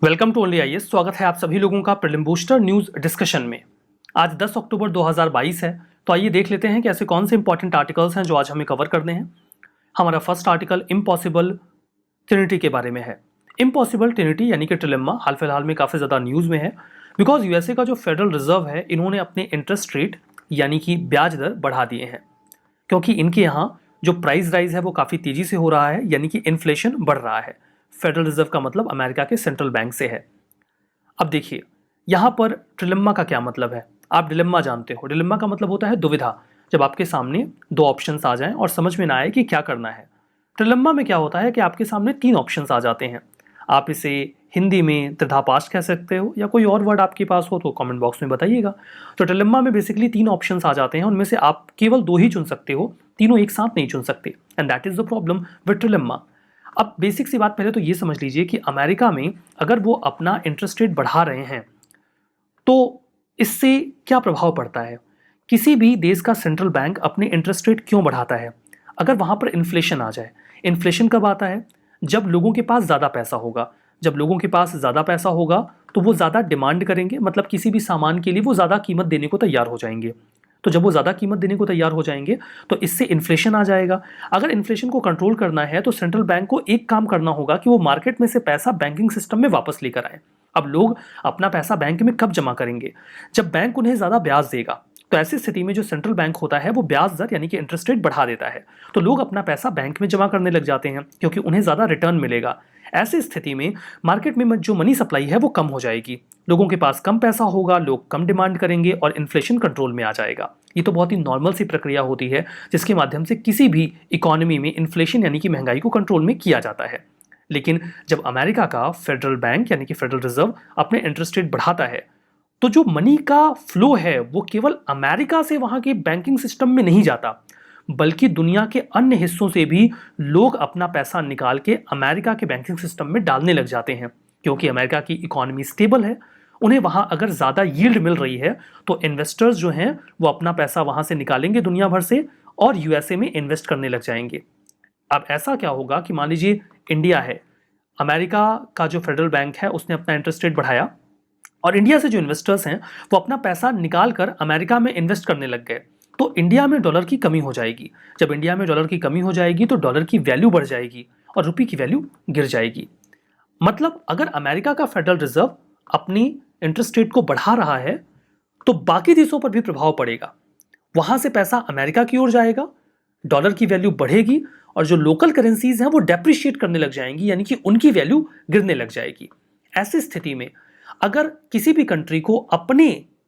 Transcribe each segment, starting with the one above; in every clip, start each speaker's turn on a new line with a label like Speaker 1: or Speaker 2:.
Speaker 1: Welcome to only IAS. स्वागत है आप सभी लोगों का प्रीलिम बूस्टर न्यूज डिस्कशन में। आज 10 अक्टूबर 2022 है, तो आइए देख लेते हैं कि ऐसे कौन से इंपॉर्टेंट आर्टिकल्स हैं जो आज हमें कवर करने हैं। हमारा फर्स्ट आर्टिकल इम्पॉसिबल ट्रिनिटी के बारे में है। इम्पॉसिबल ट्रिनिटी यानी कि ट्रिलेम्मा हाल फिलहाल में काफ़ी ज़्यादा न्यूज़ में है, बिकॉज यूएसए का जो फेडरल रिजर्व है, इन्होंने अपने इंटरेस्ट रेट यानी कि ब्याज दर बढ़ा दिए हैं, क्योंकि इनके यहाँ जो प्राइस राइज है वो काफ़ी तेज़ी से हो रहा है, यानी कि इन्फ्लेशन बढ़ रहा है। फेडरल रिजर्व का मतलब अमेरिका के सेंट्रल बैंक से है। अब देखिए यहाँ पर ट्रिलेम्मा का क्या मतलब है। आप डिलेम्मा जानते हो, डिलेम्मा का मतलब होता है दुविधा, जब आपके सामने दो ऑप्शंस आ जाएं और समझ में ना आए कि क्या करना है। ट्रिलेम्मा में क्या होता है कि आपके सामने तीन ऑप्शंस आ जाते हैं। आप इसे हिंदी में त्रिधापास्ट कह सकते हो, या कोई और वर्ड आपके पास हो तो कमेंट बॉक्स में बताइएगा। तो ट्रिलेम्मा में बेसिकली तीन ऑप्शंस आ जाते हैं, उनमें से आप केवल दो ही चुन सकते हो, तीनों एक साथ नहीं चुन सकते, and that is the problem with trilemma. अब बेसिक सी बात पहले तो ये समझ लीजिए कि अमेरिका में अगर वो अपना इंटरेस्ट रेट बढ़ा रहे हैं तो इससे क्या प्रभाव पड़ता है। किसी भी देश का सेंट्रल बैंक अपने इंटरेस्ट रेट क्यों बढ़ाता है? अगर वहां पर इन्फ्लेशन आ जाए। इन्फ्लेशन कब आता है? जब लोगों के पास ज़्यादा पैसा होगा। जब लोगों के पास ज़्यादा पैसा होगा तो वो ज़्यादा डिमांड करेंगे, मतलब किसी भी सामान के लिए वो ज़्यादा कीमत देने को तैयार हो जाएंगे। तो जब वो ज़्यादा कीमत देने को तैयार हो जाएंगे तो इससे इन्फ्लेशन आ जाएगा। अगर इन्फ्लेशन को कंट्रोल करना है तो सेंट्रल बैंक को एक काम करना होगा कि वो मार्केट में से पैसा बैंकिंग सिस्टम में वापस लेकर आए। अब लोग अपना पैसा बैंक में कब जमा करेंगे? जब बैंक उन्हें ज़्यादा ब्याज देगा। तो ऐसी स्थिति में जो सेंट्रल बैंक होता है वो ब्याज दर यानी कि इंटरेस्ट रेट बढ़ा देता है, तो लोग अपना पैसा बैंक में जमा करने लग जाते हैं क्योंकि उन्हें ज़्यादा रिटर्न मिलेगा। ऐसी स्थिति में मार्केट में जो मनी सप्लाई है वो कम हो जाएगी, लोगों के पास कम पैसा होगा, लोग कम डिमांड करेंगे और इन्फ्लेशन कंट्रोल में आ जाएगा। ये तो बहुत ही नॉर्मल सी प्रक्रिया होती है जिसके माध्यम से किसी भी इकोनॉमी में इन्फ्लेशन यानी कि महंगाई को कंट्रोल में किया जाता है। लेकिन जब अमेरिका का फेडरल बैंक यानी कि फेडरल रिजर्व अपने इंटरेस्ट रेट बढ़ाता है तो जो मनी का फ्लो है वो केवल अमेरिका से वहां के बैंकिंग सिस्टम में नहीं जाता, बल्कि दुनिया के अन्य हिस्सों से भी लोग अपना पैसा निकाल के अमेरिका के बैंकिंग सिस्टम में डालने लग जाते हैं, क्योंकि अमेरिका की इकोनॉमी स्टेबल है। उन्हें वहां अगर ज़्यादा यील्ड मिल रही है तो इन्वेस्टर्स जो हैं वो अपना पैसा वहां से निकालेंगे दुनिया भर से और यूएसए में इन्वेस्ट करने लग जाएंगे। अब ऐसा क्या होगा कि मान लीजिए इंडिया है, अमेरिका का जो फेडरल बैंक है उसने अपना इंटरेस्ट रेट बढ़ाया और इंडिया से जो इन्वेस्टर्स हैं वो अपना पैसा निकाल कर अमेरिका में इन्वेस्ट करने लग गए, तो इंडिया में डॉलर की कमी हो जाएगी। जब इंडिया में डॉलर की कमी हो जाएगी तो डॉलर की वैल्यू बढ़ जाएगी और रुपये की वैल्यू गिर जाएगी। मतलब अगर अमेरिका का फेडरल रिजर्व अपनी इंटरेस्ट रेट को बढ़ा रहा है तो बाकी देशों पर भी प्रभाव पड़ेगा। वहां से पैसा अमेरिका की ओर जाएगा, डॉलर की वैल्यू बढ़ेगी और जो लोकल करेंसीज हैं वो डेप्रिशिएट करने लग जाएंगी, यानी कि उनकी वैल्यू गिरने लग जाएगी। ऐसी स्थिति में अगर किसी भी कंट्री को अपने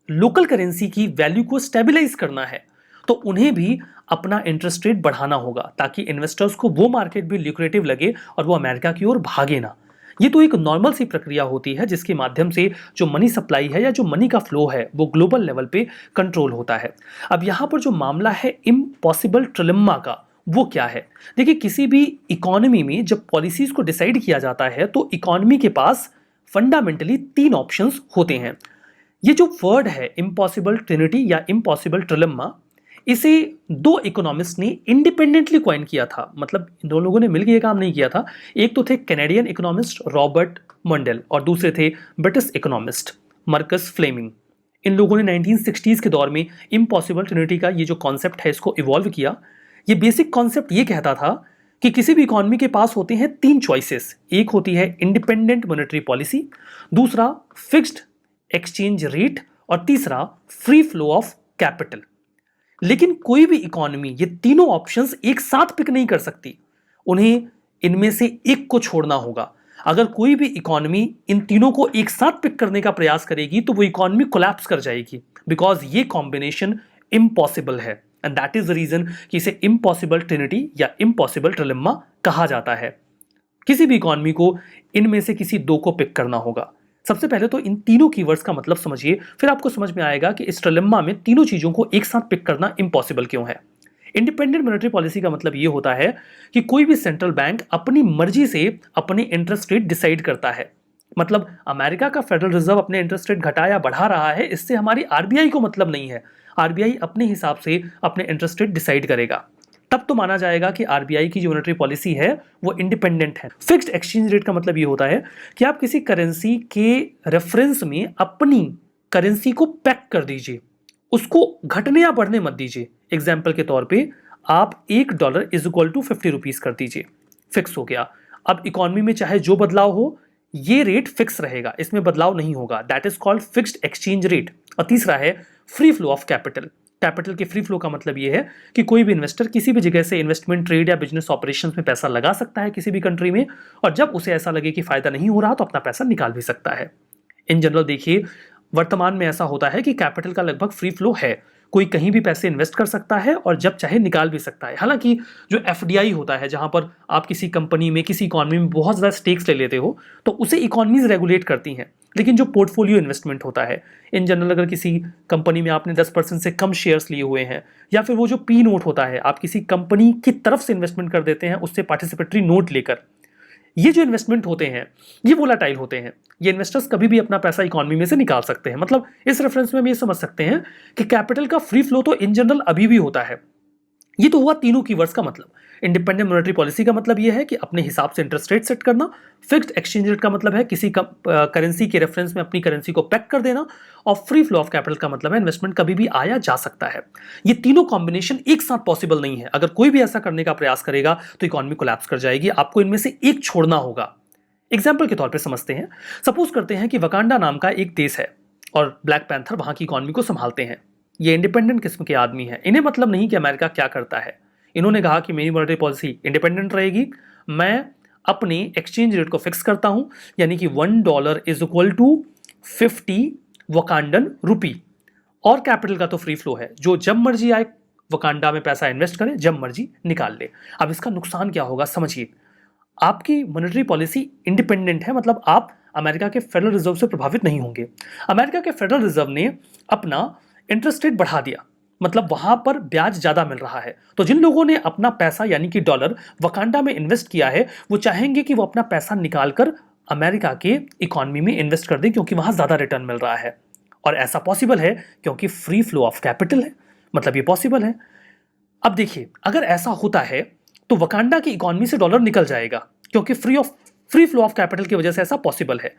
Speaker 1: लोकल करेंसी की वैल्यू को स्टेबलाइज करना है तो उन्हें भी अपना इंटरेस्ट रेट बढ़ाना होगा, ताकि इन्वेस्टर्स को वो मार्केट भी ल्यूक्रेटिव लगे और वो अमेरिका की ओर भागे ना। ये तो एक नॉर्मल सी प्रक्रिया होती है जिसके माध्यम से जो मनी सप्लाई है या जो मनी का फ्लो है वो ग्लोबल लेवल पे कंट्रोल होता है। अब यहाँ पर जो मामला है इम्पॉसिबल ट्रिलेम्मा का, वो क्या है? देखिए, किसी भी इकोनॉमी में जब पॉलिसीज को डिसाइड किया जाता है तो इकोनॉमी के पास फंडामेंटली तीन ऑप्शंस होते हैं। ये जो वर्ड है इम्पॉसिबल ट्रिनिटी या इम्पॉसिबल ट्रिलेम्मा, इसे दो इकोनॉमिस्ट ने इंडिपेंडेंटली कॉइन किया था, मतलब इन दोनों लोगों ने मिलकर ये काम नहीं किया था। एक तो थे कैनेडियन इकोनॉमिस्ट रॉबर्ट मंडेल और दूसरे थे ब्रिटिश इकोनॉमिस्ट मार्कस फ्लेमिंग। इन लोगों ने 1960s के दौर में इम्पॉसिबल ट्रिनिटी का ये जो कॉन्सेप्ट है इसको इवॉल्व किया। ये बेसिक कॉन्सेप्ट ये कहता था कि किसी भी इकोनॉमी के पास होते हैं तीन चॉइसेस। एक होती है इंडिपेंडेंट मॉनेटरी पॉलिसी, दूसरा फिक्स्ड एक्सचेंज रेट और तीसरा फ्री फ्लो ऑफ कैपिटल। लेकिन कोई भी इकोनॉमी ये तीनों ऑप्शंस एक साथ पिक नहीं कर सकती, उन्हें इनमें से एक को छोड़ना होगा। अगर कोई भी इकोनॉमी इन तीनों को एक साथ पिक करने का प्रयास करेगी तो वो इकोनॉमी कोलैप्स कर जाएगी, बिकॉज ये कॉम्बिनेशन इम्पॉसिबल है, and that is the reason कि इसे इम्पॉसिबल ट्रिनिटी या इम्पॉसिबल ट्रिलेम्मा कहा जाता है। किसी भी इकोनॉमी को इनमें से किसी दो को पिक करना होगा। सबसे पहले तो इन तीनों कीवर्ड्स का मतलब समझिए, फिर आपको समझ में आएगा कि इस ट्रिलेम्मा में तीनों चीजों को एक साथ पिक करना इम्पॉसिबल क्यों है। इंडिपेंडेंट मॉनेटरी पॉलिसी का मतलब यह होता है कि कोई भी सेंट्रल बैंक अपनी मर्जी से अपने इंटरेस्ट रेट डिसाइड करता है। मतलब अमेरिका का फेडरल रिजर्व अपने इंटरेस्ट रेट घटा या बढ़ा रहा है, इससे हमारी आरबीआई को मतलब नहीं है। आरबीआई अपने हिसाब से अपने इंटरेस्ट रेट डिसाइड करेगा। तब तो माना जाएगा कि आरबीआई की जो मॉनेटरी पॉलिसी है वो इंडिपेंडेंट है। फिक्स्ड एक्सचेंज रेट का मतलब ये होता है कि आप किसी करेंसी के रेफरेंस में अपनी करेंसी को पैक कर दीजिए, उसको घटने या बढ़ने मत दीजिए। एग्जाम्पल के तौर पे आप $1 इज इक्वल टू 50 रुपीज कर दीजिए, फिक्स हो गया। अब इकोनॉमी में चाहे जो बदलाव हो, ये रेट फिक्स रहेगा, इसमें बदलाव नहीं होगा। That is called fixed exchange rate. और तीसरा है free flow of capital. Capital के फ्री फ्लो का मतलब ये है कि कोई भी इन्वेस्टर किसी भी जगह से इन्वेस्टमेंट, ट्रेड या बिजनेस ऑपरेशंस में पैसा लगा सकता है किसी भी कंट्री में, और जब उसे ऐसा लगे कि फायदा नहीं हो रहा तो अपना पैसा निकाल भी सकता है। इन जनरल देखिए, वर्तमान में ऐसा होता है कि कैपिटल का लगभग फ्री फ्लो है, कोई कहीं भी पैसे इन्वेस्ट कर सकता है और जब चाहे निकाल भी सकता है। हालांकि जो एफडीआई होता है, जहां पर आप किसी कंपनी में, किसी इकॉनमी में बहुत ज़्यादा स्टेक्स ले लेते हो, तो उसे इकॉनमीज रेगुलेट करती हैं। लेकिन जो पोर्टफोलियो इन्वेस्टमेंट होता है, इन जनरल अगर किसी कंपनी में आपने 10% से कम शेयर्स लिए हुए हैं, या फिर वो जो पी नोट होता है, आप किसी कंपनी की तरफ से इन्वेस्टमेंट कर देते हैं उससे पार्टिसिपेटरी नोट लेकर, ये जो इन्वेस्टमेंट होते हैं ये वोलाटाइल होते हैं। ये इन्वेस्टर्स कभी भी अपना पैसा इकोनॉमी में से निकाल सकते हैं। मतलब इस रेफरेंस में हम ये समझ सकते हैं कि कैपिटल का फ्री फ्लो तो इन जनरल अभी भी होता है। ये तो हुआ तीनों कीवर्ड्स का मतलब। इंडिपेंडेंट मॉनेटरी पॉलिसी का मतलब यह है कि अपने हिसाब से इंटरेस्ट रेट सेट करना। फिक्स्ड एक्सचेंज रेट का मतलब है किसी करेंसी के रेफरेंस में अपनी करेंसी को पैक कर देना। और फ्री फ्लो ऑफ कैपिटल का मतलब है इन्वेस्टमेंट कभी भी आया जा सकता है। ये तीनों कॉम्बिनेशन एक साथ पॉसिबल नहीं है। अगर कोई भी ऐसा करने का प्रयास करेगा तो इकोनॉमी कोलैप्स कर जाएगी। आपको इनमें से एक छोड़ना होगा। एग्जाम्पल के तौर पर समझते हैं। सपोज करते हैं कि वकांडा नाम का एक देश है और ब्लैक पैंथर वहां की इकोनॉमी को संभालते हैं। ये इंडिपेंडेंट किस्म के आदमी हैं। इन्हें मतलब नहीं कि अमेरिका क्या करता है। इन्होंने कहा कि मेरी मॉनेटरी पॉलिसी इंडिपेंडेंट रहेगी, मैं अपने एक्सचेंज रेट को फिक्स करता हूं, यानी कि $1 इज इक्वल टू 50 वकांडन रुपी। और कैपिटल का तो फ्री फ्लो है, जो जब मर्जी आए वकांडा में पैसा इन्वेस्ट करे, जब मर्जी निकाल ले। अब इसका नुकसान क्या होगा समझिए। आपकी मॉनेटरी पॉलिसी इंडिपेंडेंट है, मतलब आप अमेरिका के फेडरल रिजर्व से प्रभावित नहीं होंगे। अमेरिका के फेडरल रिजर्व ने अपना इंटरेस्ट रेट बढ़ा दिया, मतलब वहां पर ब्याज ज्यादा मिल रहा है। तो जिन लोगों ने अपना पैसा यानी कि डॉलर वकांडा में इन्वेस्ट किया है, वो चाहेंगे कि वो अपना पैसा निकालकर अमेरिका के इकोनॉमी में इन्वेस्ट कर दें, क्योंकि वहां ज्यादा रिटर्न मिल रहा है। और ऐसा पॉसिबल है क्योंकि फ्री फ्लो ऑफ कैपिटल है, मतलब ये पॉसिबल है। अब देखिए, अगर ऐसा होता है तो वकांडा की इकोनॉमी से डॉलर निकल जाएगा, क्योंकि फ्री फ्लो ऑफ कैपिटल की वजह से ऐसा पॉसिबल है।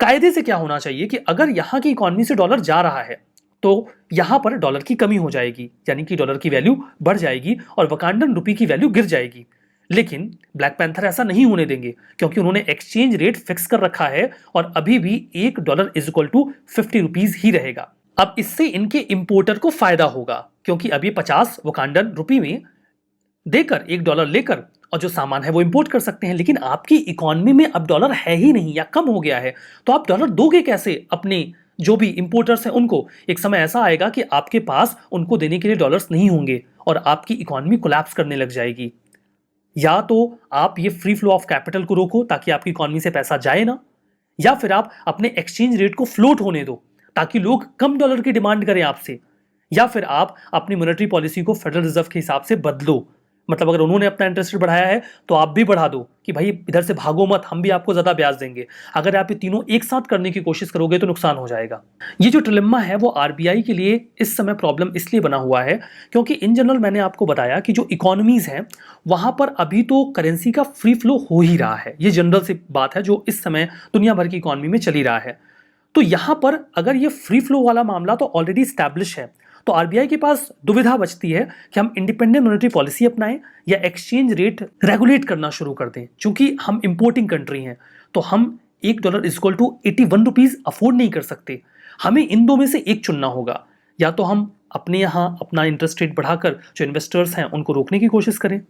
Speaker 1: कायदे से क्या होना चाहिए कि अगर यहां की इकोनॉमी से डॉलर जा रहा है तो यहां पर डॉलर की कमी हो जाएगी, यानी कि डॉलर की वैल्यू बढ़ जाएगी और वकांडन रुपी की वैल्यू गिर जाएगी। लेकिन ब्लैक पैंथर ऐसा नहीं होने देंगे, क्योंकि उन्होंने एक्सचेंज रेट फिक्स कर रखा है और अभी भी $1 इज इक्वल टू 50 रुपीज ही रहेगा। अब इससे इनके इंपोर्टर को फायदा होगा, क्योंकि अभी 50 वकांडन रुपी में देकर $1 लेकर और जो सामान है वो इंपोर्ट कर सकते हैं। लेकिन आपकी इकोनॉमी में अब डॉलर है ही नहीं या कम हो गया है, तो आप डॉलर दोगे कैसे अपने जो भी इंपोर्टर्स हैं उनको? एक समय ऐसा आएगा कि आपके पास उनको देने के लिए डॉलर्स नहीं होंगे और आपकी इकोनॉमी कोलैप्स करने लग जाएगी। या तो आप ये फ्री फ्लो ऑफ कैपिटल को रोको ताकि आपकी इकोनॉमी से पैसा जाए ना, या फिर आप अपने एक्सचेंज रेट को फ्लोट होने दो ताकि लोग कम डॉलर की डिमांड करें आपसे, या फिर आप अपनी मॉनेटरी पॉलिसी को फेडरल रिजर्व के हिसाब से बदलो। मतलब अगर उन्होंने अपना इंटरेस्ट रेट बढ़ाया है तो आप भी बढ़ा दो कि भाई इधर से भागो मत, हम भी आपको ज्यादा ब्याज देंगे। अगर आप ये तीनों एक साथ करने की कोशिश करोगे तो नुकसान हो जाएगा। ये जो ट्रिलेम्मा है वो आरबीआई के लिए इस समय प्रॉब्लम इसलिए बना हुआ है क्योंकि इन जनरल मैंने आपको बताया कि जो इकोनॉमीज हैं वहां पर अभी तो करेंसी का फ्री फ्लो हो ही रहा है। ये जनरल सी बात है जो इस समय दुनिया भर की इकोनॉमी में चली रहा है। तो यहां पर अगर ये फ्री फ्लो वाला मामला तो ऑलरेडी स्टैब्लिश है, तो आरबीआई के पास दुविधा बचती है कि हम इंडिपेंडेंट मॉनेटरी पॉलिसी अपनाएं या एक्सचेंज रेट रेगुलेट करना शुरू कर दें। चूंकि हम इंपोर्टिंग कंट्री हैं तो हम $1 is equal to 81 rupees afford नहीं कर सकते। हमें इन दो में से एक चुनना होगा। या तो हम अपने यहाँ अपना इंटरेस्ट रेट बढ़ाकर जो इन्वेस्टर्स हैं उनको रोकने की कोशिश करें,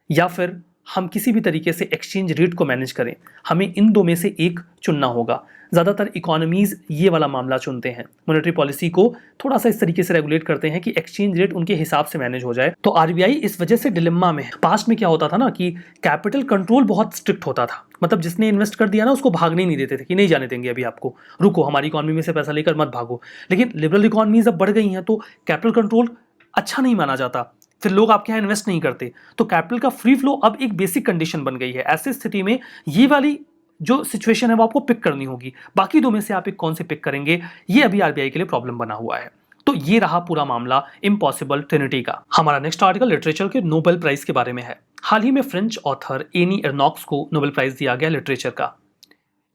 Speaker 1: या फिर हम किसी भी तरीके से एक्सचेंज रेट को मैनेज करें। हमें इन दो में से एक चुनना होगा। ज़्यादातर इकोनॉमीज़ ये वाला मामला चुनते हैं, मॉनेटरी पॉलिसी को थोड़ा सा इस तरीके से रेगुलेट करते हैं कि एक्सचेंज रेट उनके हिसाब से मैनेज हो जाए। तो आरबीआई इस वजह से डिलेम्मा में है। पास्ट में क्या होता था ना कि कैपिटल कंट्रोल बहुत स्ट्रिक्ट होता था, मतलब जिसने इन्वेस्ट कर दिया ना उसको भागने नहीं देते थे कि नहीं जाने देंगे, अभी आपको रुको, हमारी इकोनॉमी में से पैसा लेकर मत भागो। लेकिन लिबरल इकोनॉमीज अब बढ़ गई हैं तो कैपिटल कंट्रोल अच्छा नहीं माना जाता, फिर लोग आपके यहाँ इन्वेस्ट नहीं करते। तो कैपिटल का फ्री फ्लो अब एक बेसिक कंडीशन बन गई है। ऐसी स्थिति में ये वाली जो सिचुएशन है वो आपको पिक करनी होगी। बाकी दो में से आप एक कौन से पिक करेंगे, ये अभी आरबीआई के लिए प्रॉब्लम बना हुआ है। तो ये रहा पूरा मामला इम्पॉसिबल ट्रिनिटी का। हमारा नेक्स्ट आर्टिकल लिटरेचर के नोबेल प्राइज के बारे में है। हाल ही में फ्रेंच ऑथर एनी एर्नॉक्स को नोबेल प्राइज दिया गया लिटरेचर का।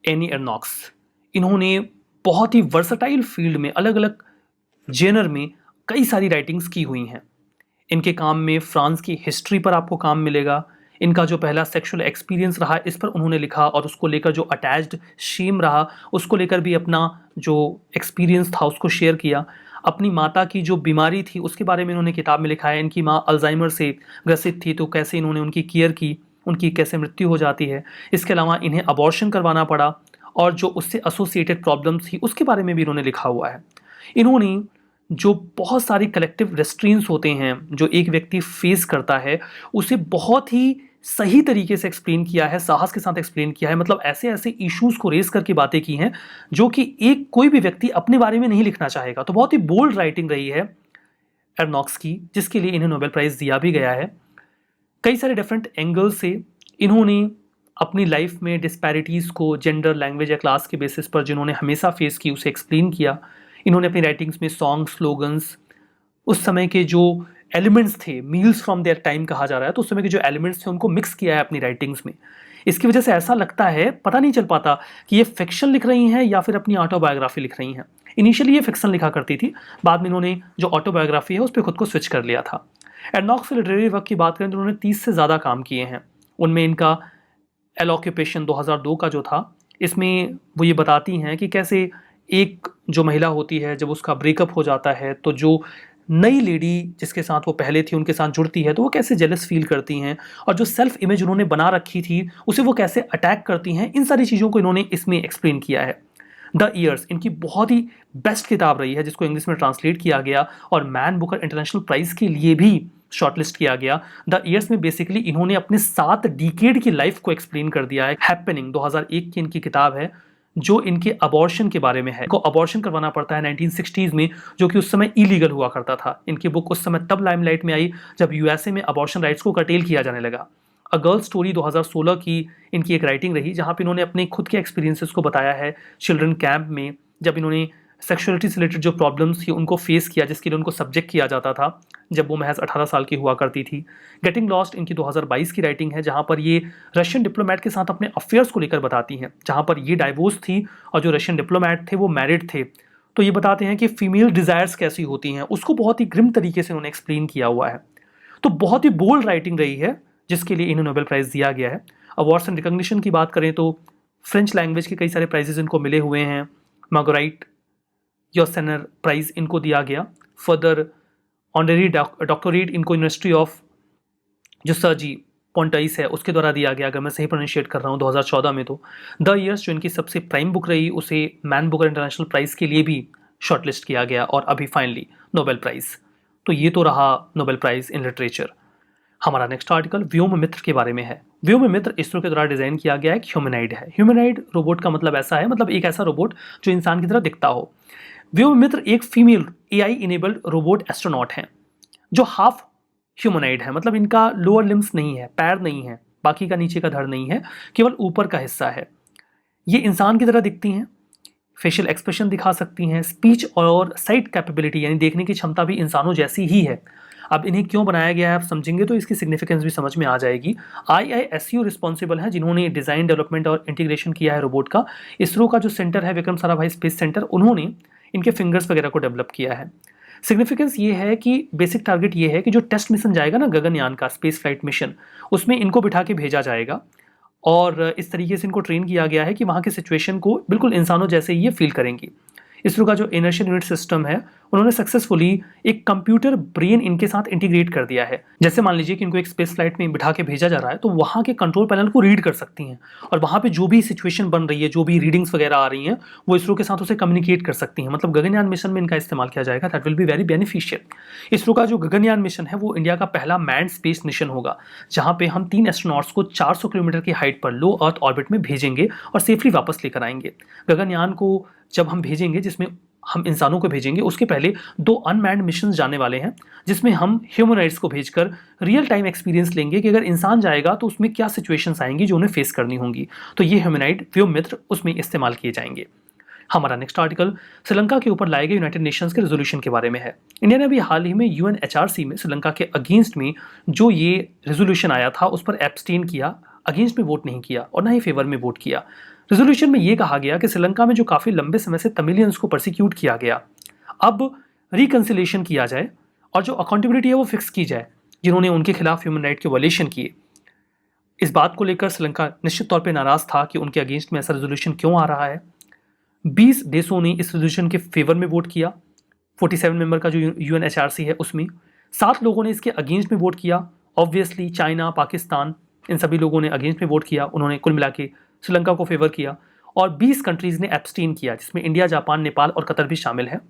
Speaker 1: एनी एर्नॉक्स, इन्होंने बहुत ही वर्सटाइल फील्ड में अलग अलग जेनर में कई सारी राइटिंग्स की हुई हैं। इनके काम में फ्रांस की हिस्ट्री पर आपको काम मिलेगा। इनका जो पहला सेक्सुअल एक्सपीरियंस रहा इस पर उन्होंने लिखा, और उसको लेकर जो अटैच्ड शेम रहा उसको लेकर भी अपना जो एक्सपीरियंस था उसको शेयर किया। अपनी माता की जो बीमारी थी उसके बारे में इन्होंने किताब में लिखा है। इनकी माँ अल्जाइमर से ग्रसित थी, तो कैसे इन्होंने उनकी केयर की, उनकी कैसे मृत्यु हो जाती है। इसके अलावा इन्हें अबॉर्शन करवाना पड़ा और जो उससे एसोसिएटेड प्रॉब्लम्स थी उसके बारे में भी इन्होंने लिखा हुआ है। इन्होंने जो बहुत सारी कलेक्टिव रेस्ट्रेंट्स होते हैं जो एक व्यक्ति फेस करता है उसे बहुत ही सही तरीके से एक्सप्लेन किया है, साहस के साथ एक्सप्लेन किया है। मतलब ऐसे ऐसे इश्यूज को रेस करके बातें की हैं जो कि एक कोई भी व्यक्ति अपने बारे में नहीं लिखना चाहेगा। तो बहुत ही बोल्ड राइटिंग रही है एर्नॉक्स की, जिसके लिए इन्हें नोबेल प्राइज दिया भी गया है। कई सारे डिफरेंट एंगल से इन्होंने अपनी लाइफ में डिस्पैरिटीज़ को जेंडर, लैंग्वेज या क्लास के बेसिस पर जिन्होंने हमेशा फेस की उसे एक्सप्लेन किया। इन्होंने अपनी राइटिंग्स में सॉन्ग, स्लोगन्स, उस समय के जो एलिमेंट्स थे, मील्स फ्रॉम देयर टाइम कहा जा रहा है, तो उस समय के जो एलिमेंट्स थे उनको मिक्स किया है अपनी राइटिंग्स में। इसकी वजह से ऐसा लगता है, पता नहीं चल पाता कि ये फिक्शन लिख रही हैं या फिर अपनी ऑटोबायोग्राफी लिख रही हैं। इनिशियली ये फिक्शन लिखा करती थी, बाद में इन्होंने जो ऑटोबायोग्राफी है उस पर खुद को स्विच कर लिया था। एर्नॉक्स के लिटरेरी वर्क की बात करें तो उन्होंने 30 से ज़्यादा काम किए हैं। उनमें इनका एल ऑक्यूपेशन 2002 का जो था, इसमें वो ये बताती हैं कि कैसे एक जो महिला होती है जब उसका ब्रेकअप हो जाता है तो जो नई लेडी जिसके साथ वो पहले थी उनके साथ जुड़ती है तो वो कैसे जेलस फील करती हैं, और जो सेल्फ इमेज उन्होंने बना रखी थी उसे वो कैसे अटैक करती हैं। इन सारी चीज़ों को इन्होंने इसमें एक्सप्लेन किया है। द ईयर्स इनकी बहुत ही बेस्ट किताब रही है जिसको इंग्लिश में ट्रांसलेट किया गया और मैन बुकर इंटरनेशनल प्राइज के लिए भी शॉर्टलिस्ट किया गया। द ईयर्स में बेसिकली इन्होंने अपने 7 डिकेड की लाइफ को एक्सप्लेन कर दिया है। हैपनिंग 2001 की इनकी किताब है जो इनके अबॉर्शन के बारे में है। इनको अबॉर्शन करवाना पड़ता है 1960s में, जो कि उस समय इलीगल हुआ करता था। इनकी बुक उस समय तब लाइमलाइट में आई जब यूएसए में अबॉर्शन राइट्स को कर्टेल किया जाने लगा। अ गर्ल स्टोरी 2016 की इनकी एक राइटिंग रही जहाँ पे इन्होंने अपने खुद के एक्सपीरियंसेस को बताया है चिल्ड्रन कैंप में, जब इन्होंने सेक्सुअलिटी से रिलेटेड जो प्रॉब्लम्स थी उनको फेस किया, जिसके लिए उनको सब्जेक्ट किया जाता था जब वो महज 18 साल की हुआ करती थी। गेटिंग लॉस्ट इनकी 2022 की राइटिंग है जहाँ पर ये रशियन डिप्लोमेट के साथ अपने अफेयर्स को लेकर बताती हैं, जहाँ पर ये डाइवोर्स थी और जो रशियन डिप्लोमेट थे वो मैरिड थे। तो ये बताते हैं कि फीमेल डिज़ायर्स कैसी होती हैं, उसको बहुत ही ग्रिम तरीके से उन्होंने एक्सप्लेन किया हुआ है। तो बहुत ही बोल्ड राइटिंग रही है जिसके लिए इन्हें नोबेल प्राइज़ दिया गया है। अवार्ड्स एंड रिकॉग्निशन की बात करें तो फ्रेंच लैंग्वेज के कई सारे प्राइजेस इनको मिले हुए हैं। मार्गरेट योसेनर प्राइज़ इनको दिया गया। फर्दर ऑनरेरी डॉक्टरेट इनको यूनिवर्सिटी ऑफ जो सर्जी पोंटाइस है उसके द्वारा दिया गया, अगर मैं सही प्रोनाउंशिएट कर रहा हूँ, 2014 में। तो द ईयर्स जो इनकी सबसे प्राइम बुक रही उसे मैन बुकर इंटरनेशनल प्राइज़ के लिए भी शॉर्टलिस्ट किया गया और अभी फाइनली नोबेल प्राइज़। तो ये तो रहा नोबेल प्राइज़ इन लिटरेचर। हमारा नेक्स्ट आर्टिकल व्योम मित्र के बारे में है। व्योम मित्र इसरो के द्वारा डिजाइन किया गया एक ह्यूमनाइड है। ह्यूमनाइड रोबोट का मतलब ऐसा है, मतलब एक ऐसा रोबोट जो इंसान की तरह दिखता हो। व्योम मित्र एक female AI enabled robot astronaut हैं जो हाफ ह्यूमनाइड है, मतलब इनका लोअर लिम्स नहीं है, पैर नहीं है, बाकी का नीचे का धड़ नहीं है, केवल ऊपर का हिस्सा है। ये इंसान की तरह दिखती हैं, फेशियल एक्सप्रेशन दिखा सकती हैं, स्पीच और साइट कैपेबिलिटी यानी देखने की क्षमता भी इंसानों जैसी ही है। अब इन्हें क्यों बनाया गया है आप समझेंगे तो इसकी सिग्निफिकेंस भी समझ में आ जाएगी। IISU रिस्पॉन्सिबल है जिन्होंने डिज़ाइन, डेवलपमेंट और इंटीग्रेशन किया है रोबोट का। इसरो का जो सेंटर है विक्रम साराभाई स्पेस सेंटर, उन्होंने इनके फिंगर्स वगैरह को डेवलप किया है। सिग्निफिकेंस ये है कि बेसिक टारगेट ये है कि जो टेस्ट मिशन जाएगा ना गगनयान का, स्पेस फ्लाइट मिशन, उसमें इनको बिठा के भेजा जाएगा और इस तरीके से इनको ट्रेन किया गया है कि वहाँ की सिचुएशन को बिल्कुल इंसानों जैसे ही ये फील करेंगी। इसरो का जो इनर्शियल यूनिट सिस्टम है उन्होंने सक्सेसफुली एक कंप्यूटर ब्रेन इनके साथ इंटीग्रेट कर दिया है। जैसे मान लीजिए कि इनको एक स्पेस फ्लाइट में बिठा के भेजा जा रहा है तो वहाँ के कंट्रोल पैनल को रीड कर सकती हैं और वहाँ पे जो भी सिचुएशन बन रही है, जो भी रीडिंग्स वगैरह आ रही हैं, वो इसरो के साथ उसे कम्युनिकेट कर सकती हैं। मतलब गगनयान मिशन में इनका इस्तेमाल किया जाएगा। That will be very beneficial. ISRO का जो गगनयान मिशन है वो इंडिया का पहला मैन्ड स्पेस मिशन होगा जहाँ पे हम 3 एस्ट्रोनॉट्स को 400 किलोमीटर की हाइट पर लो अर्थ ऑर्बिट में भेजेंगे और सेफली वापस लेकर आएंगे। गगनयान को जब हम भेजेंगे, जिसमें हम इंसानों को भेजेंगे, उसके पहले 2 अनमैन्ड मिशन जाने वाले हैं जिसमें हम ह्यूमनॉइड्स को भेजकर रियल टाइम एक्सपीरियंस लेंगे कि अगर इंसान जाएगा तो उसमें क्या सिचुएशंस आएंगी जो उन्हें फेस करनी होंगी। तो ये ह्यूमनॉइड व्योम मित्र उसमें इस्तेमाल किए जाएंगे। हमारा नेक्स्ट आर्टिकल श्रीलंका के ऊपर लाए गए यूनाइटेड नेशंस के रेजोल्यूशन के बारे में है। इंडिया ने अभी हाल ही में यूएनएचआरसी में श्रीलंका के अगेंस्ट में जो ये रेजोल्यूशन आया था उस पर एब्सटेन किया, अगेंस्ट में वोट नहीं किया और ना ही फेवर में वोट किया। रेजोल्यूशन में ये कहा गया कि श्रीलंका में जो काफ़ी लंबे समय से तमिलियंस को परसिक्यूट किया गया, अब रिकन्सिलेशन किया जाए और जो अकाउंटेबिलिटी है वो फिक्स की जाए जिन्होंने उनके खिलाफ ह्यूमन राइट के वायलेशन किए। इस बात को लेकर श्रीलंका निश्चित तौर पे नाराज था कि उनके अगेंस्ट में ऐसा रेजोल्यूशन क्यों आ रहा है। 20 देशों ने इस रेजोल्यूशन के फेवर में वोट किया, 47 मेंबर का जो यूएनएचआरसी है उसमें। 7 लोगों ने इसके अगेंस्ट में वोट किया, ऑब्वियसली चाइना, पाकिस्तान, इन सभी लोगों ने अगेंस्ट में वोट किया, उन्होंने कुल मिला के श्रीलंका को फेवर किया। और 20 कंट्रीज़ ने एब्सटेन किया, जिसमें इंडिया, जापान, नेपाल और कतर भी शामिल है।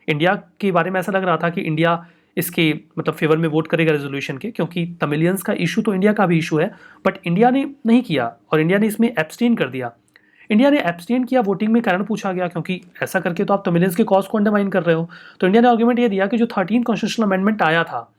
Speaker 1: इंडिया के बारे में ऐसा लग रहा था कि इंडिया इसके मतलब फेवर में वोट करेगा रेजोल्यूशन के, क्योंकि तमिलियंस का इशू तो इंडिया का भी इशू है, बट इंडिया ने नहीं किया और इंडिया ने इसमें एब्सटेन कर दिया। इंडिया ने एब्सटेन किया, वोटिंग में कारण पूछा गया क्योंकि ऐसा करके तो आप तमिलियंस के कॉज को अंडरमाइन कर रहे हो। तो इंडिया ने आर्गुमेंट ये दिया कि जो 13 कॉन्स्टिट्यूशनल अमेंडमेंट आया था,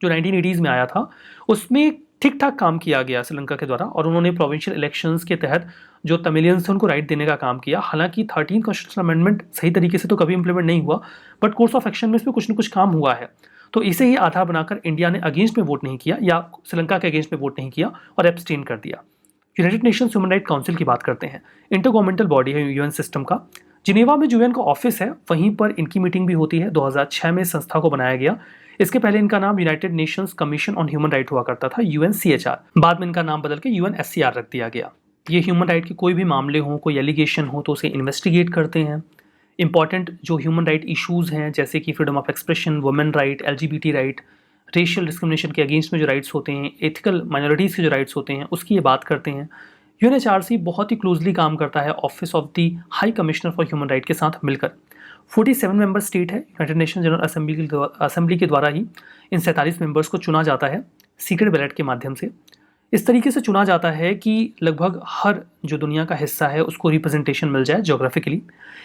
Speaker 1: जो 1980s में आया था, उसमें ठीक ठाक काम किया गया श्रीलंका के द्वारा और उन्होंने प्रोविंशियल इलेक्शंस के तहत जो तमिलियंस थे उनको राइट देने का काम किया। हालांकि 13 कॉन्स्टिट्यूशनल अमेंडमेंट सही तरीके से तो कभी इंप्लीमेंट नहीं हुआ, बट कोर्स ऑफ एक्शन में इसमें कुछ न कुछ काम हुआ है। तो इसे ही आधार बनाकर इंडिया ने अगेंस्ट में वोट नहीं किया या श्रीलंका के अगेंस्ट में वोट नहीं किया और एब्सटेन कर दिया। United Nations human right council की बात करते हैं। इंटर गवर्नमेंटल बॉडी है यूएन सिस्टम का। जिनेवा में यूएन का ऑफिस है, वहीं पर इनकी मीटिंग भी होती है। 2006 में संस्था को बनाया गया। इसके पहले इनका नाम United Nations commission on human right हुआ करता था, यूएनसीएचआर। बाद में इनका नाम बदल के यूएनएससीआर रख दिया गया। ये ह्यूमन राइट के कोई भी मामले हों, कोई एलिगेशन हो तो उसे इन्वेस्टिगेट करते हैं। इंपॉर्टेंट जो ह्यूमन राइट इशूज़ हैं जैसे कि freedom of expression, women right, LGBT right, racial discrimination के अगेंस्ट में जो राइट्स होते हैं, एथिकल माइनॉरिटीज़ के जो राइट्स होते हैं, उसकी ये बात करते हैं। यूएनएचआरसी बहुत ही क्लोजली काम करता है office of the high commissioner for human right के साथ मिलकर। 47 मेंबर स्टेट है। यूनाइटेड नेशन जनरल असेंबली के द्वारा ही इन 47 मेंबर्स को चुना जाता है सीक्रेट बैलेट के माध्यम से। इस तरीके से चुना जाता है कि लगभग हर जो दुनिया का हिस्सा है उसको रिप्रेजेंटेशन मिल जाए जोग्राफिकली।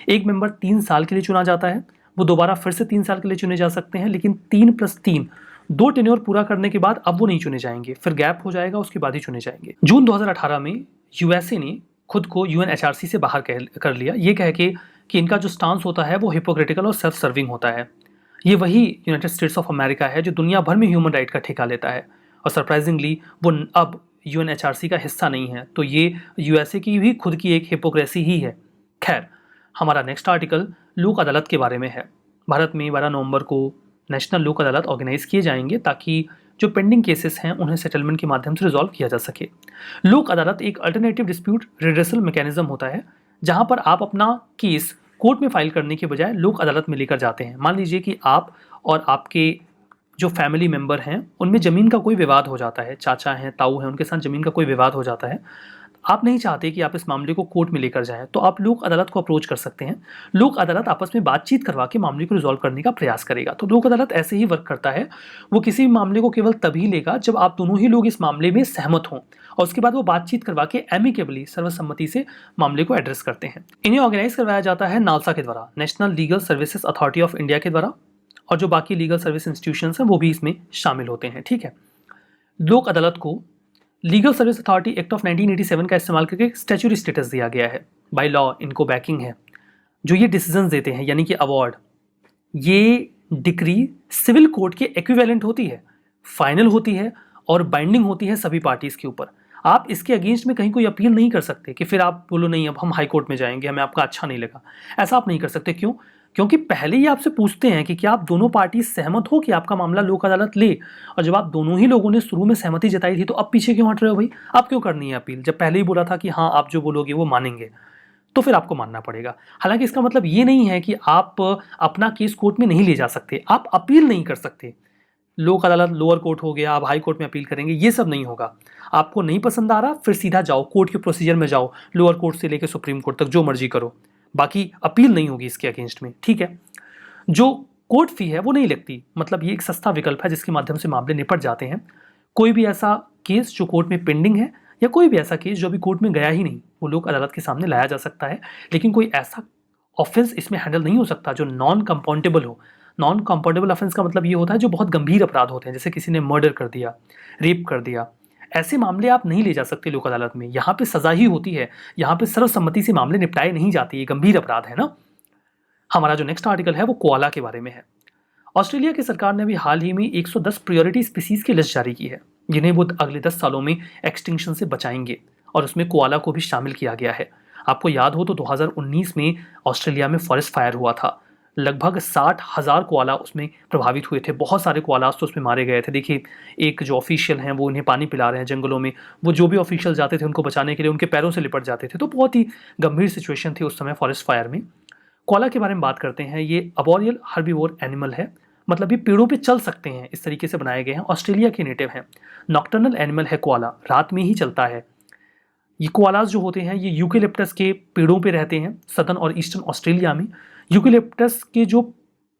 Speaker 1: एक मेंबर 3 साल के लिए चुना जाता है, वो दोबारा फिर से 3 साल के लिए चुने जा सकते हैं, लेकिन 3+3 2 टेन्योर पूरा करने के बाद अब वो नहीं चुने जाएंगे, फिर गैप हो जाएगा, उसके बाद ही चुने जाएंगे। जून 2018 में यूएसए ने खुद को यूएनएचआरसी से बाहर कर लिया, ये कह के कि इनका जो स्टांस होता है वो हिपोक्रेटिकल और सेल्फ सर्विंग होता है। ये वही यूनाइटेड स्टेट्स ऑफ अमेरिका है जो दुनिया भर में ह्यूमन राइट का ठेका लेता है और सरप्राइजिंगली वो अब यूएनएचआरसी का हिस्सा नहीं है। तो ये यूएसए की भी खुद की एक हिपोक्रेसी ही है। खैर, हमारा नेक्स्ट आर्टिकल लोक अदालत के बारे में है। भारत में 12 नवंबर को नेशनल लोक अदालत ऑर्गेनाइज किए जाएंगे ताकि जो पेंडिंग केसेस हैं उन्हें सेटलमेंट के माध्यम से रिजॉल्व किया जा सके। लोक अदालत एक अल्टरनेटिव डिस्प्यूट रिड्रेसल मैकेनिज्म होता है जहां पर आप अपना केस कोर्ट में फाइल करने के बजाय लोक अदालत में लेकर जाते हैं। मान लीजिए कि आप और आपके जो फैमिली मेंबर हैं उनमें ज़मीन का कोई विवाद हो जाता है, चाचा हैं, ताऊ हैं, उनके साथ ज़मीन का कोई विवाद हो जाता है। आप नहीं चाहते कि आप इस मामले को कोर्ट में लेकर जाएं, तो आप लोक अदालत को अप्रोच कर सकते हैं। लोक अदालत आपस में बातचीत करवा के मामले को रिजॉल्व करने का प्रयास करेगा। तो लोक अदालत ऐसे ही वर्क करता है, वो किसी भी मामले को केवल तभी लेगा जब आप दोनों ही लोग इस मामले में सहमत हों और उसके बाद वो बातचीत करवा के एमिकेबली सर्वसम्मति से मामले को एड्रेस करते हैं। इन्हें ऑर्गेनाइज करवाया जाता है नालसा के द्वारा, national legal services authority of India के द्वारा, और जो बाकी लीगल सर्विस इंस्टीट्यूशंस हैं वो भी इसमें शामिल होते हैं। ठीक है, लोक अदालत को legal service authority act of 1987 का इस्तेमाल करके स्टैच्यूटरी स्टेटस दिया गया है। बाय लॉ इनको बैकिंग है। जो ये डिसीजंस देते हैं यानी कि अवार्ड, ये डिक्री सिविल कोर्ट के इक्विवेलेंट होती है, फाइनल होती है और बाइंडिंग होती है सभी पार्टीज़ के ऊपर। आप इसके अगेंस्ट में कहीं कोई अपील नहीं कर सकते कि फिर आप बोलो नहीं अब हम हाई कोर्ट में जाएंगे, हमें आपका अच्छा नहीं लगा। ऐसा आप नहीं कर सकते। क्यों? क्योंकि पहले ही आपसे पूछते हैं कि क्या आप दोनों पार्टी सहमत हो कि आपका मामला लोक अदालत ले, और जब आप दोनों ही लोगों ने शुरू में सहमति जताई थी तो अब पीछे क्यों हट रहे हो भाई? आप क्यों करनी है अपील? जब पहले ही बोला था कि हाँ आप जो बोलोगे वो मानेंगे, तो फिर आपको मानना पड़ेगा। हालांकि इसका मतलब ये नहीं है कि आप अपना केस कोर्ट में नहीं ले जा सकते, आप अपील नहीं कर सकते। लोक अदालत लोअर कोर्ट हो गया, आप हाई कोर्ट में अपील करेंगे, ये सब नहीं होगा। आपको नहीं पसंद आ रहा फिर सीधा जाओ कोर्ट के प्रोसीजर में जाओ, लोअर कोर्ट से लेकर सुप्रीम कोर्ट तक जो मर्जी करो, बाकी अपील नहीं होगी इसके अगेंस्ट में। ठीक है, जो कोर्ट फी है वो नहीं लगती, मतलब ये एक सस्ता विकल्प है जिसके माध्यम से मामले निपट जाते हैं। कोई भी ऐसा केस जो कोर्ट में पेंडिंग है या कोई भी ऐसा केस जो अभी कोर्ट में गया ही नहीं, वो लोक अदालत के सामने लाया जा सकता है। लेकिन कोई ऐसा ऑफेंस इसमें हैंडल नहीं हो सकता जो नॉन कंपाउंडेबल हो। नॉन कंपाउंडेबल ऑफेंस का मतलब ये होता है जो बहुत गंभीर अपराध होते हैं, जैसे किसी ने मर्डर कर दिया, रेप कर दिया, ऐसे मामले आप नहीं ले जा सकते लोक अदालत में, यहाँ पे सजा ही होती है, यहाँ पे सर्वसम्मति से मामले निपटाए नहीं जाते, ये गंभीर अपराध है ना। हमारा जो नेक्स्ट आर्टिकल है वो कोआला के बारे में है। ऑस्ट्रेलिया की सरकार ने भी हाल ही में 110 प्रायोरिटी स्पीसीज की लिस्ट जारी की है, जिन्हें वो अगले 10 सालों में एक्सटिंक्शन से बचाएंगे, और उसमें कोआला को भी शामिल किया गया है। आपको याद हो तो 2019 में ऑस्ट्रेलिया में फॉरेस्ट फायर हुआ था, लगभग 60,000 कोआला उसमें प्रभावित हुए थे, बहुत सारे कोआलास तो उसमें मारे गए थे। देखिए, एक जो ऑफिशियल हैं वो उन्हें पानी पिला रहे हैं जंगलों में, वो जो भी ऑफिशियल जाते थे उनको बचाने के लिए उनके पैरों से लिपट जाते थे, तो बहुत ही गंभीर सिचुएशन थी उस समय फॉरेस्ट फायर में। कोआला के बारे में बात करते हैं। ये अबोरियल हर्बीवोर एनिमल है, मतलब ये पेड़ों पे चल सकते हैं, इस तरीके से बनाए गए हैं। ऑस्ट्रेलिया के नेटिव हैं। नॉक्टर्नल एनिमल है कोआला, रात में ही चलता है। ये कोआलास जो होते हैं ये यूकेलिप्टस के पेड़ों पे रहते हैं। सदर्न और ईस्टर्न ऑस्ट्रेलिया में यूकेलिप्टस के जो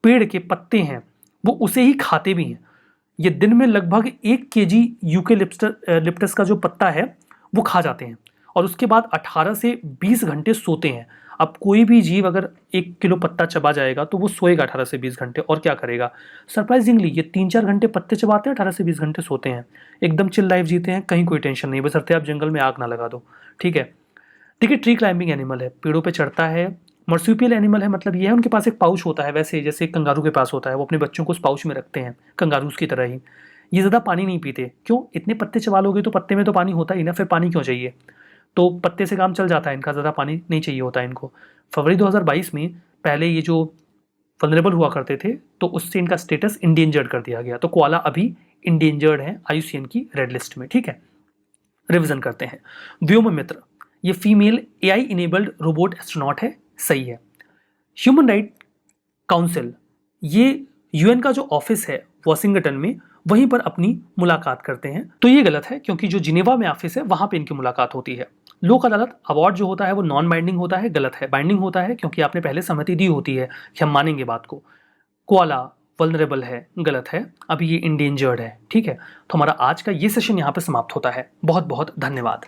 Speaker 1: पेड़ के पत्ते हैं वो उसे ही खाते भी हैं। ये दिन में लगभग 1 kg यूकेलिप्टस का जो पत्ता है वो खा जाते हैं, और उसके बाद 18 से 20 घंटे सोते हैं। अब कोई भी जीव अगर 1 किलो पत्ता चबा जाएगा तो वो सोएगा 18 से 20 घंटे, और क्या करेगा। सरप्राइजिंगली ये 3-4 घंटे पत्ते चबाते हैं, 18 से 20 घंटे सोते हैं, एकदम चिल लाइफ जीते हैं, कहीं कोई टेंशन नहीं, बशर्ते आप जंगल में आग ना लगा दो, ठीक है। देखिए, ट्री क्लाइंबिंग एनिमल है, पेड़ों पे चढ़ता है। मर्सूपियल एनिमल है, मतलब ये है उनके पास एक पाउच होता है, वैसे जैसे कंगारू के पास होता है, वो अपने बच्चों को उस पाउच में रखते हैं, कंगारूस की तरह ही। ये ज़्यादा पानी नहीं पीते, क्यों, इतने पत्ते चबा लोगे तो पत्ते में तो पानी होता ही ना, फिर पानी क्यों चाहिए, तो पत्ते से काम चल जाता है इनका, ज़्यादा पानी नहीं चाहिए होता है इनको। फरवरी 2022 में पहले ये जो वल्नरेबल हुआ करते थे तो उससे इनका स्टेटस इंडेंजर्ड कर दिया गया, तो कोआला अभी इंडेंजर्ड है IUCN की रेड लिस्ट में, ठीक है। रिवीजन करते हैं। व्योम मित्र, ये female AI enabled robot astronaut है, सही है। ह्यूमन राइट काउंसिल, ये UN का जो ऑफिस है वॉशिंगटन में, वहीं पर अपनी मुलाकात करते हैं, तो ये गलत है, क्योंकि जो जिनेवा में ऑफिस है वहां पे इनकी मुलाकात होती है। लोक अदालत अवार्ड जो होता है वो नॉन बाइंडिंग होता है, गलत है। बाइंडिंग होता है क्योंकि आपने पहले सहमति दी होती है कि हम मानेंगे बात को। कोआला वल्नरेबल है, गलत है, अभी ये इंडेंजर्ड है, ठीक है। तो हमारा आज का ये सेशन यहाँ पे समाप्त होता है। बहुत बहुत धन्यवाद।